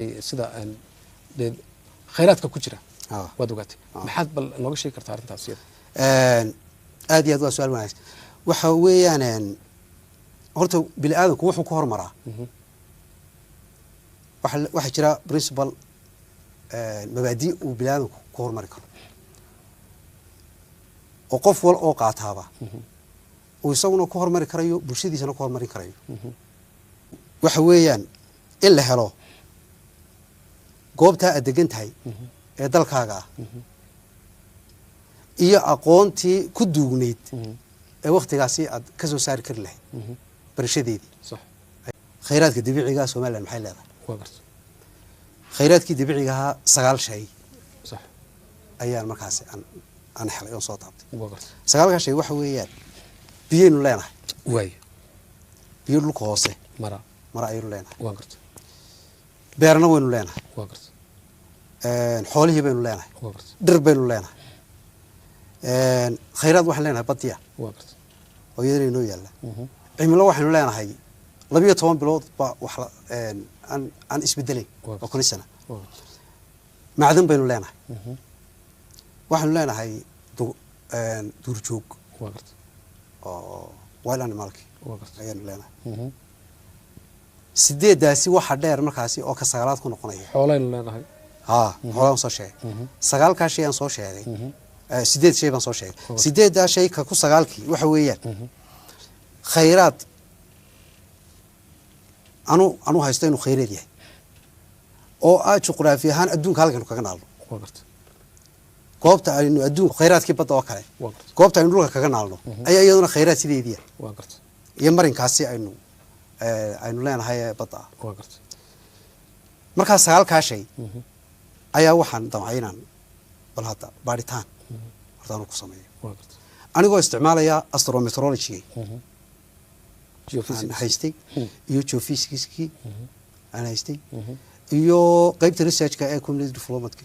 sida khayraadka ku jira waad ogaatay maxaad bal nooga sheegi kartaa arrintaas iyada aad iyo aad waa su'aal wanaagsan waxa weeyaan horta bini aadamku wuxuu ku hormaraa waxa jira principle mabaadi uu bini aadamku ku hormari karo oo qof wal oo qaataaba uu isaguna ku hormari karayo bulshadiisana ku hormarin karayo waxa weeyaan in la helo goobta aad degan tahay ee dalkaaga iyo aqoontii ku duugneyd ee waqtigaasi aad ka soo saari kari lahayd barashadeedii صح khayraadka dabiiciga ah Soomaaliland maxay leedahay waa garto khayraadkii dabiiciga ah 9 shay صح ayaan markaas aan helay oo soo taabtay waa garto 9 shay waxa weeyaan biyaynu leenahay way biyo dhulka hoose mara ayaynu leenahay waa garto beerna waynu leenahay waa garto xoolihii baynu leenahay waa garto dhir baynu leenahay khayraad waxaan leenahay badiya waa garto oo iyadana inoo yaalla cimilo waxaynu leenahay 12 bilood ba wax aan isbedelayn oo kun sano macdan baynu leenahay waxaynu leenahay duurjoog waa garto oo wild animalki waa garto ayaynu leenahay sideedaasi waxa dheer markaasi oo ka sagaalaad ku noqonaya xoolaynu leenahay xoolahan soo sheegay sagaalka shay aan soo sheegay sideed shay baan soo sheegay sideedda shay ka ku sagaalkii waxa weeyaan khayraad anu haysto inuu khayraad yahay oo aad juqraafi ahaan adduunka halkan kaga naalno waa garto goobta aynu adduunka khayraadkii badda oo kale waa garto goobta aynu dhulka kaga naalno ayaa iyaduna khayraad sideedii waa garto iyo marinkaasi aynu leenahay badda waa garto markaa sagaalka shay ayaa waxaan damcay inaan bal hadda baaritaan hortaan ku sameeyo waa garto anigoo isticmaalaya astrometeorology geophysics haystay iyo geophysics aan haystay iyo qaybta research-ka ee community development